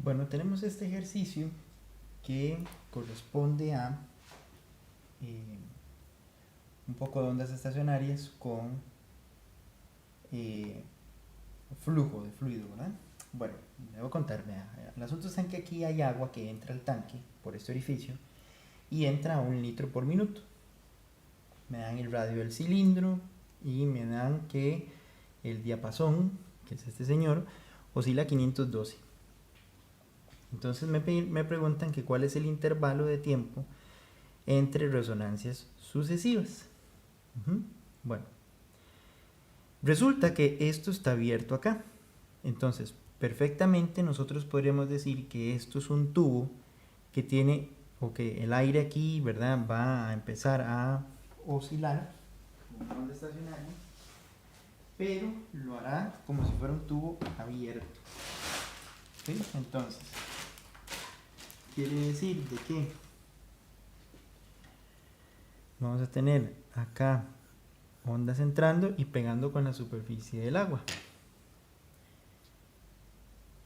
Bueno, tenemos este ejercicio que corresponde a un poco de ondas estacionarias con eh, flujo de fluido, ¿verdad? Bueno, debo contarme. El asunto está en que aquí hay agua que entra al tanque por este orificio y entra a 1 litro por minuto. Me dan el radio del cilindro y me dan que el diapasón, que es este señor, oscila 512. Entonces me preguntan que cuál es el intervalo de tiempo entre resonancias sucesivas. Bueno, resulta que esto está abierto acá. Entonces, perfectamente nosotros podríamos decir que esto es un tubo que tiene, o que el aire aquí, ¿verdad? Va a empezar a oscilar, como una onda estacionaria, pero lo hará como si fuera un tubo abierto. ¿Sí? Entonces, quiere decir de que vamos a tener acá ondas entrando y pegando con la superficie del agua.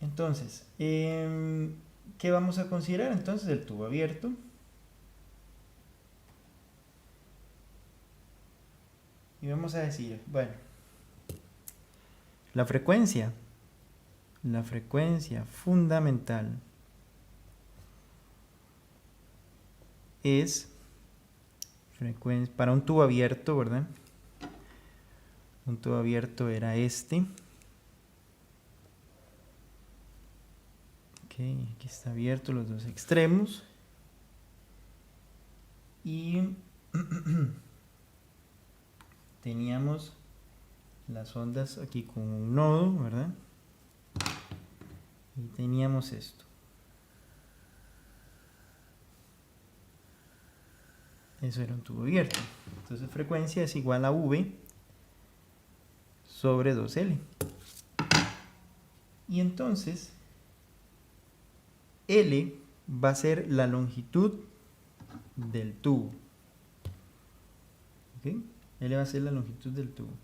Entonces, ¿qué vamos a considerar? Entonces, el tubo abierto. Y vamos a decir, bueno, la frecuencia fundamental es para un tubo abierto, ¿verdad? Un tubo abierto era este. Ok, aquí está abierto los dos extremos. Y teníamos las ondas aquí con un nodo, ¿verdad? Y teníamos esto. Eso era un tubo abierto. Entonces frecuencia es igual a V sobre 2L. Y entonces L va a ser la longitud del tubo. ¿Okay? L va a ser la longitud del tubo.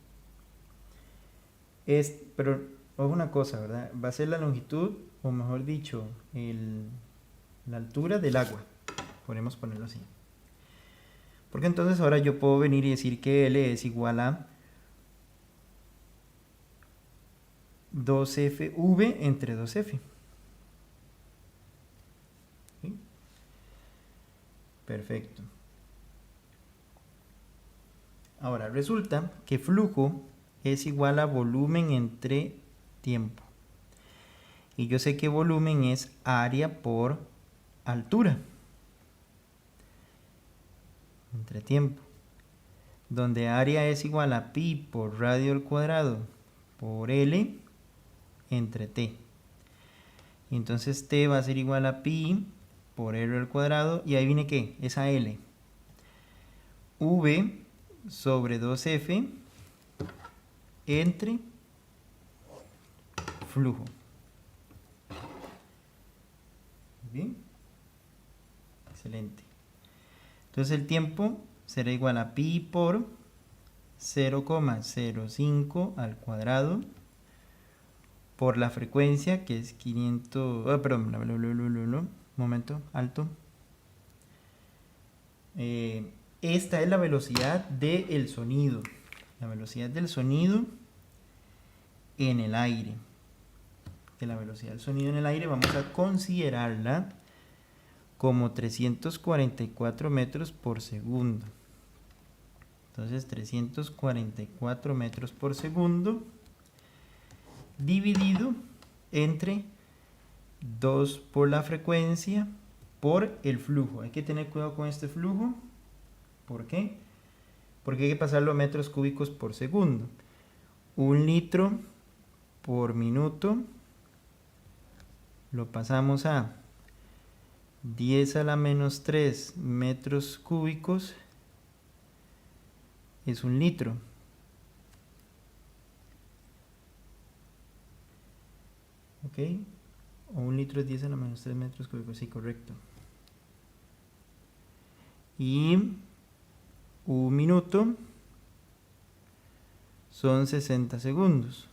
Pero ojo una cosa, ¿verdad? Va a ser la longitud, o mejor dicho, la altura del agua. Podemos ponerlo así. Porque entonces ahora yo puedo venir y decir que L es igual a 2FV entre 2F. ¿Sí? Perfecto. Ahora resulta que flujo es igual a volumen entre tiempo. Y yo sé que volumen es área por altura. Entre tiempo. Donde área es igual a pi por radio al cuadrado por L entre t. Y entonces t va a ser igual a pi por r al cuadrado. Y ahí viene ¿qué? Esa L. V sobre 2F entre flujo. Bien. Excelente. Entonces el tiempo será igual a pi por 0,05 al cuadrado por la frecuencia que es 500, perdón, momento, alto. Esta es la velocidad del sonido. La velocidad del sonido en el aire. Que la velocidad del sonido en el aire vamos a considerarla como 344 metros por segundo. Entonces 344 metros por segundo dividido entre 2 por la frecuencia por el flujo. Hay que tener cuidado con este flujo. ¿Por qué? Porque hay que pasarlo a metros cúbicos por segundo. 1 litro por minuto lo pasamos a 10 a la menos 3 metros cúbicos. Es 1 litro. ¿Ok? O 1 litro es 10 a la menos 3 metros cúbicos. Sí, correcto. Y 1 minuto son 60 segundos.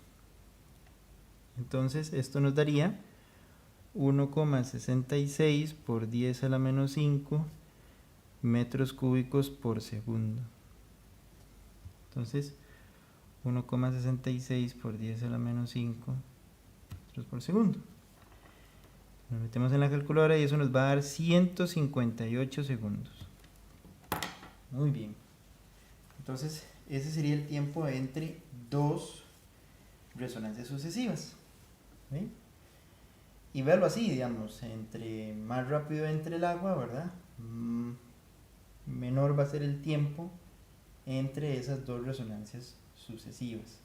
Entonces esto nos daría 1,66 por 10 a la menos 5 metros cúbicos por segundo. Entonces, 1,66 por 10 a la menos 5 metros por segundo. Lo metemos en la calculadora y eso nos va a dar 158 segundos. Muy bien. Entonces, ese sería el tiempo entre dos resonancias sucesivas. ¿Sí? Y verlo así, digamos, entre más rápido entre el agua, ¿verdad? Menor va a ser el tiempo entre esas dos resonancias sucesivas.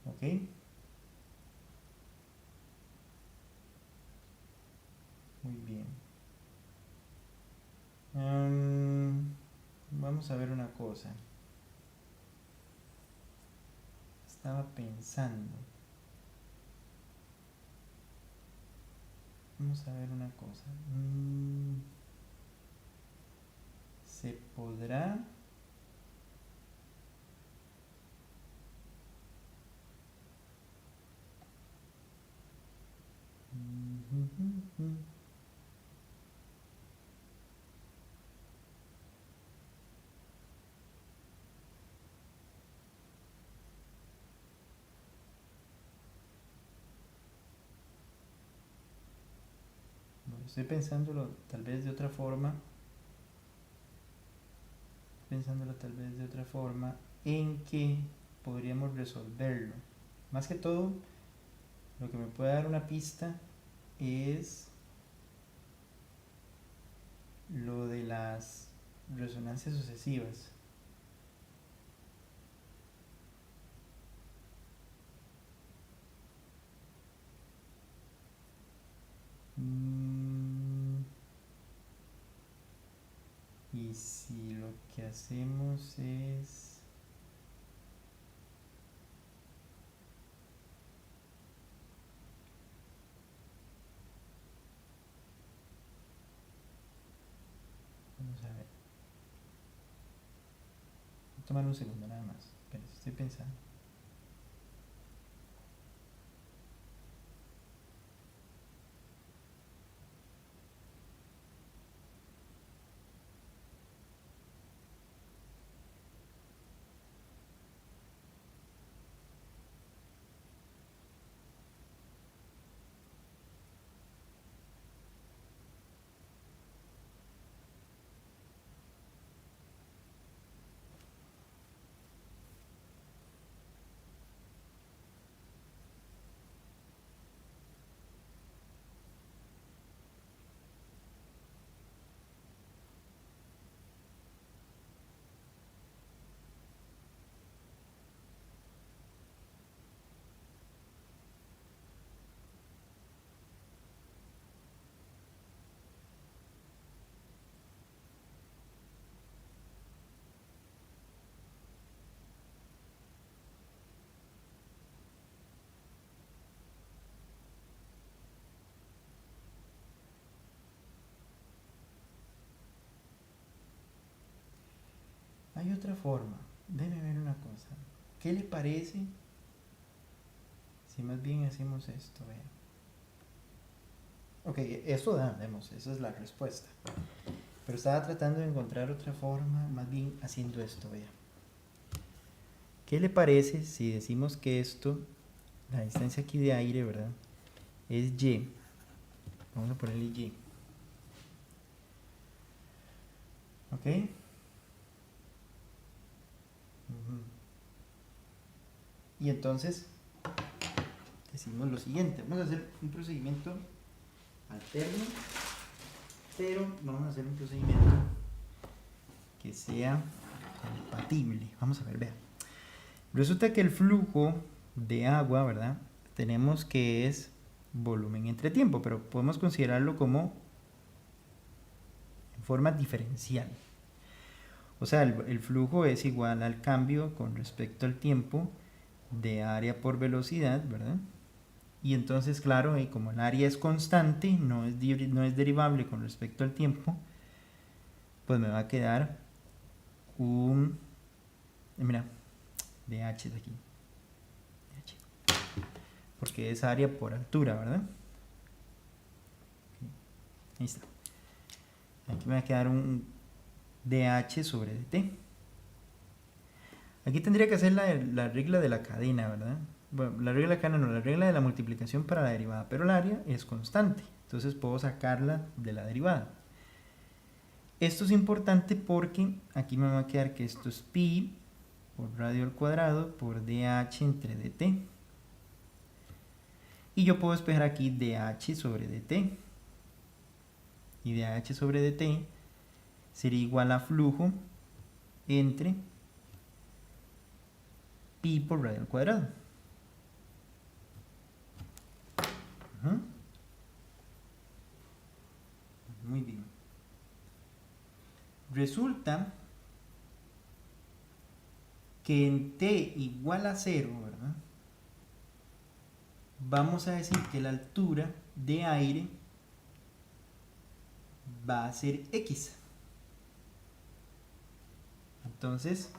¿Ok? Muy bien. Vamos a ver una cosa. Estaba pensando. Vamos a ver una cosa. ¿Se podrá? Bueno, estoy pensándolo tal vez de otra forma. En que podríamos resolverlo. Más que todo, lo que me puede dar una pista es lo de las resonancias sucesivas. Y si lo que hacemos es... Vamos a ver. Voy a tomar un segundo nada más. Pero estoy pensando. Hay otra forma. Déjeme ver una cosa. ¿Qué le parece si más bien hacemos esto? Vea. Ok, eso da, vemos, esa es la respuesta. Pero estaba tratando de encontrar otra forma, más bien haciendo esto, vea. ¿Qué le parece si decimos que esto, la distancia aquí de aire, ¿verdad? Es y. Vamos a ponerle y. ¿Ok? Y entonces decimos lo siguiente. Vamos a hacer un procedimiento alterno, pero vamos a hacer un procedimiento que sea compatible. Vamos a ver, vea. Resulta que el flujo de agua, ¿verdad? Tenemos que es volumen entre tiempo, pero podemos considerarlo como en forma diferencial. O sea, el flujo es igual al cambio con respecto al tiempo de área por velocidad, ¿verdad? Y entonces, claro, como el área es constante, no es derivable con respecto al tiempo, pues me va a quedar un... Mira, dH de aquí. porque es área por altura, ¿verdad? Ahí está. Aquí me va a quedar un dH sobre dt. Aquí tendría que hacer la regla de la cadena, ¿verdad? Bueno, la regla de la cadena no, la regla de la multiplicación para la derivada, pero el área es constante, entonces puedo sacarla de la derivada. Esto es importante porque aquí me va a quedar que esto es pi por radio al cuadrado por dH entre dt. Y yo puedo despejar aquí dH sobre dt. Y dH sobre dt sería igual a flujo entre pi por radio al cuadrado. Muy bien. Resulta que en t igual a 0, ¿verdad? Vamos a decir que la altura de aire va a ser x. Entonces,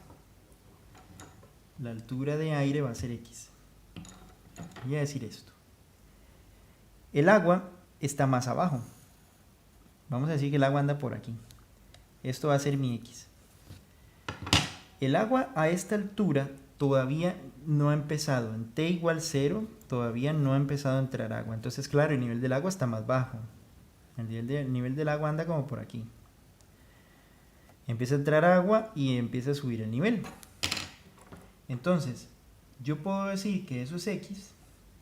la altura de aire va a ser x. Voy a decir esto. El agua está más abajo. Vamos a decir que el agua anda por aquí. Esto va a ser mi x. El agua a esta altura todavía no ha empezado. En t igual 0 todavía no ha empezado a entrar agua. Entonces, claro, el nivel del agua está más bajo. El nivel del agua anda como por aquí. Empieza a entrar agua y empieza a subir el nivel. Entonces, yo puedo decir que eso es x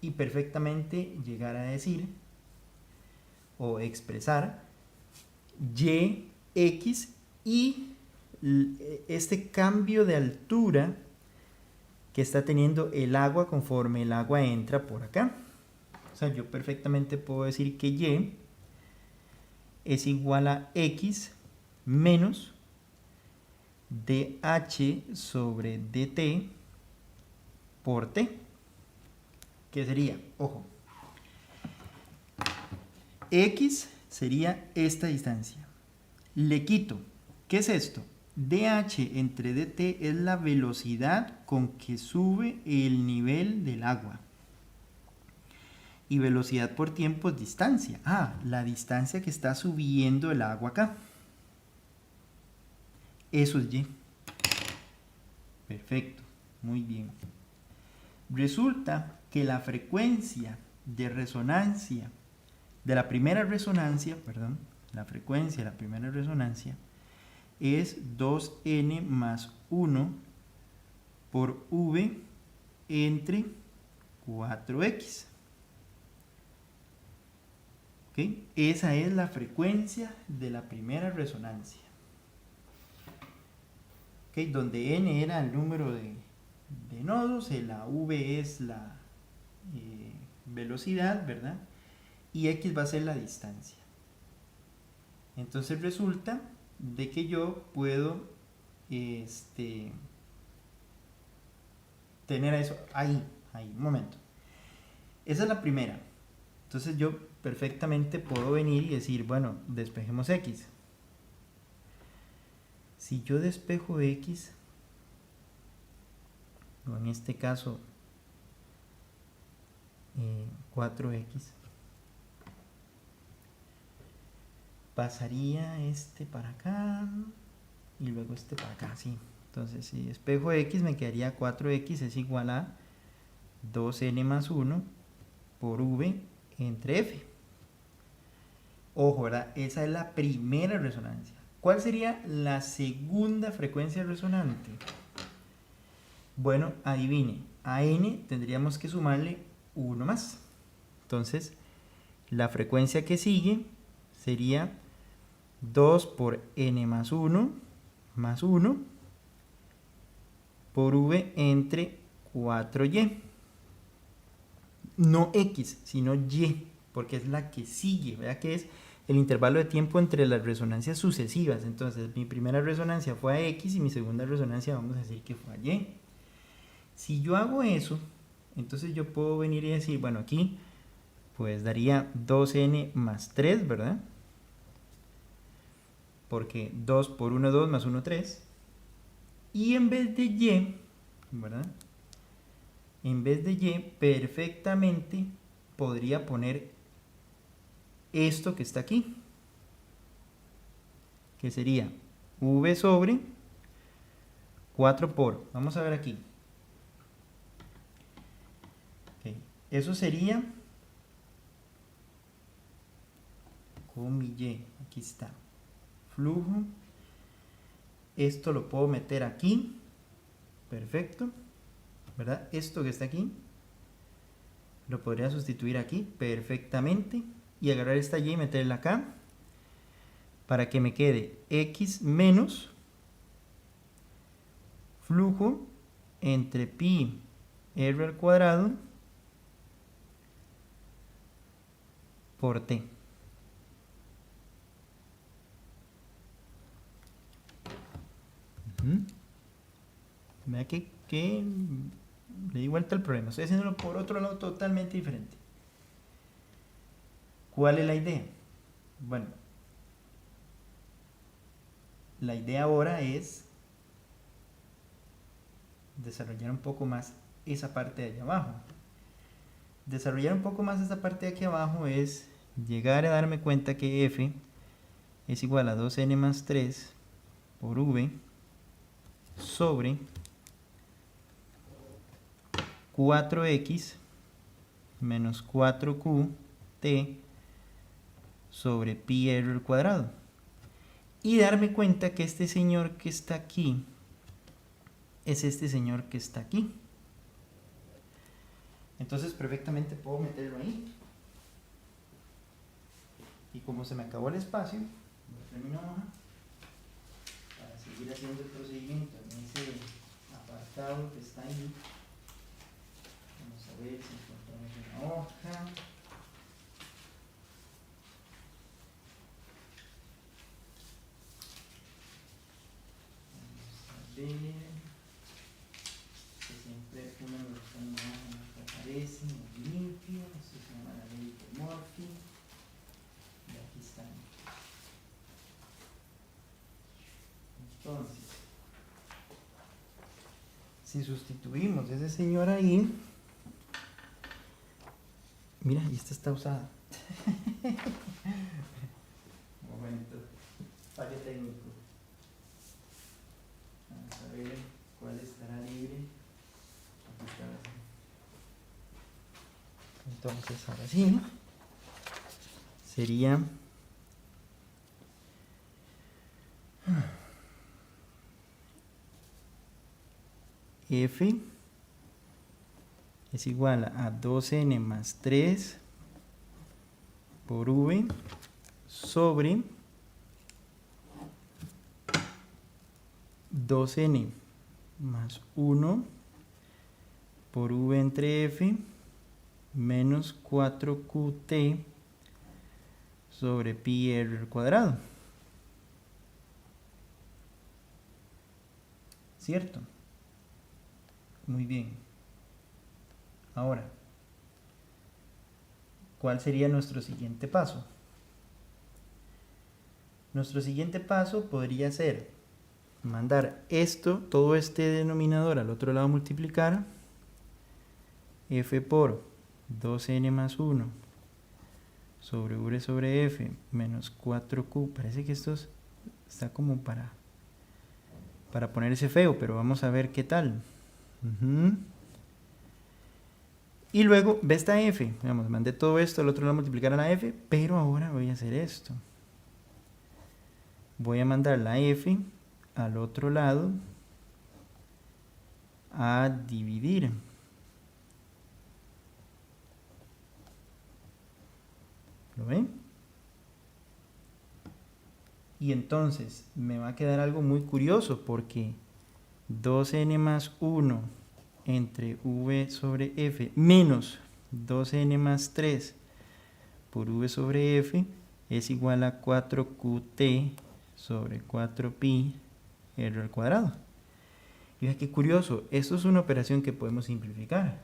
y perfectamente llegar a decir o expresar y x y este cambio de altura que está teniendo el agua conforme el agua entra por acá. O sea, yo perfectamente puedo decir que y es igual a x menos dH sobre dt por t. ¿Qué sería? Ojo. X sería esta distancia. Le quito. ¿Qué es esto? dH entre dt es la velocidad con que sube el nivel del agua. Y velocidad por tiempo es distancia. Ah, la distancia que está subiendo el agua acá. Eso es y. Perfecto, muy bien. Resulta que la frecuencia de resonancia de la primera resonancia, la frecuencia de la primera resonancia es 2n más 1 por v entre 4x. ¿Okay? Esa es la frecuencia de la primera resonancia. ¿Okay? Donde n era el número de nodos, la v es la velocidad, ¿verdad? Y x va a ser la distancia. Entonces resulta de que yo puedo tener eso ahí, un momento. Esa es la primera. Entonces yo perfectamente puedo venir y decir, bueno, despejemos x. Si yo despejo x, o en este caso 4x, pasaría este para acá y luego este para acá, sí. Entonces si despejo x me quedaría 4x es igual a 2n más 1 por v entre f. Ojo, ¿verdad? Esa es la primera resonancia. ¿Cuál sería la segunda frecuencia resonante? Bueno, adivine. A n tendríamos que sumarle 1 más. Entonces, la frecuencia que sigue sería 2 por n más 1 por v entre 4y. No x, sino y, porque es la que sigue, ¿verdad? Que es el intervalo de tiempo entre las resonancias sucesivas. Entonces, mi primera resonancia fue a x y mi segunda resonancia vamos a decir que fue a y. Si yo hago eso, entonces yo puedo venir y decir, bueno, aquí pues daría 2n más 3, ¿verdad? Porque 2 por 1, 2 más 1, 3. Y en vez de y, ¿verdad? en vez de y, perfectamente podría poner esto que está aquí, que sería v sobre 4 por, vamos a ver aquí, okay. Eso sería con mi y, aquí está, flujo, esto lo puedo meter aquí, perfecto, ¿verdad? Esto que está aquí, lo podría sustituir aquí perfectamente, y agarrar esta y meterla acá, para que me quede x menos flujo entre pi r al cuadrado por t. Vea que le di vuelta al problema. Estoy haciéndolo por otro lado totalmente diferente. ¿Cuál es la idea? Bueno, la idea ahora es desarrollar un poco más esa parte de allá abajo. Desarrollar un poco más esa parte de aquí abajo es llegar a darme cuenta que f es igual a 2n más 3 por v sobre 4x menos 4qt sobre pi r al cuadrado. Y darme cuenta que este señor que está aquí es este señor que está aquí. Entonces perfectamente puedo meterlo ahí. Y como se me acabó el espacio, voy a terminar hoja para seguir haciendo el procedimiento en ese apartado que está ahí. Vamos a ver si encontramos una hoja. Vamos a ver. Que siempre uno de los canales que aparece muy limpio. Esto se llama la ley de Murphy. Y aquí están. Entonces, si sustituimos ese señor ahí, mira, y esta está usada. Un momento, fallo técnico. Vamos a ver cuál estará libre. Aquí está. Entonces, ahora sí, sería f es igual a 2n más 3 por v sobre 2n más 1 por v entre f menos 4qt sobre pi r al cuadrado. ¿Cierto? Muy bien. Ahora, ¿cuál sería nuestro siguiente paso? Nuestro siguiente paso podría ser mandar esto, todo este denominador al otro lado, multiplicar f por 2n más 1 sobre v sobre f menos 4q. Parece que esto está como para ponerse feo, pero vamos a ver qué tal. Y luego ve esta f, digamos, mandé todo esto al otro lado multiplicar a la f, pero ahora voy a hacer esto. Voy a mandar la f al otro lado a dividir. ¿Lo ven? Y entonces me va a quedar algo muy curioso, porque 2n más 1 entre v sobre f menos 2n más 3 por v sobre f es igual a 4qt sobre 4pi r al cuadrado. Y vean qué curioso, esto es una operación que podemos simplificar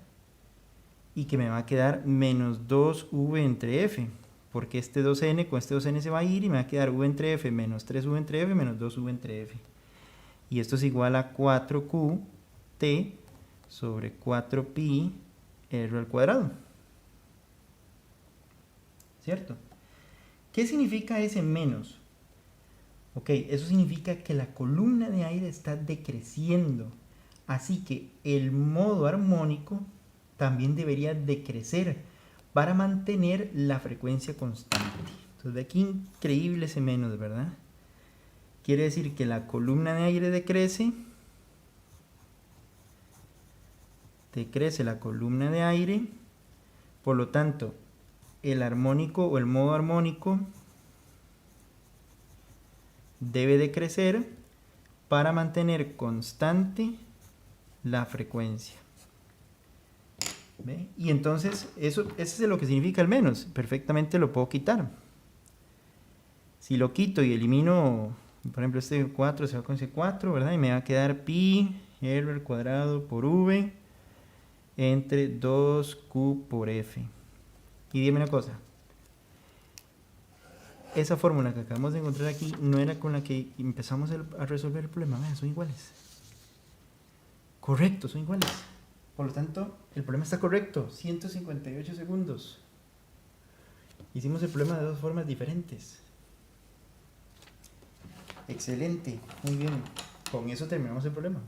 y que me va a quedar menos 2v entre f, porque este 2n con este 2n se va a ir y me va a quedar v entre f menos 3v entre f menos 2v entre f. Y esto es igual a 4qt sobre 4pi r al cuadrado. ¿Cierto? ¿Qué significa ese menos? Ok, eso significa que la columna de aire está decreciendo. Así que el modo armónico también debería decrecer para mantener la frecuencia constante. Entonces, de aquí increíble ese menos, ¿verdad? Quiere decir que la columna de aire decrece la columna de aire, por lo tanto, el armónico o el modo armónico debe decrecer para mantener constante la frecuencia. ¿Ve? Y entonces, eso es lo que significa el menos. Perfectamente lo puedo quitar. Si lo quito y elimino, por ejemplo, este 4 se va con ese 4, ¿verdad? Y me va a quedar pi r al cuadrado por v entre 2q por f. Y dime una cosa. Esa fórmula que acabamos de encontrar aquí no era con la que empezamos a resolver el problema. Vean, son iguales. Correcto, son iguales. Por lo tanto, el problema está correcto. 158 segundos. Hicimos el problema de dos formas diferentes. Excelente, muy bien. Con eso terminamos el problema.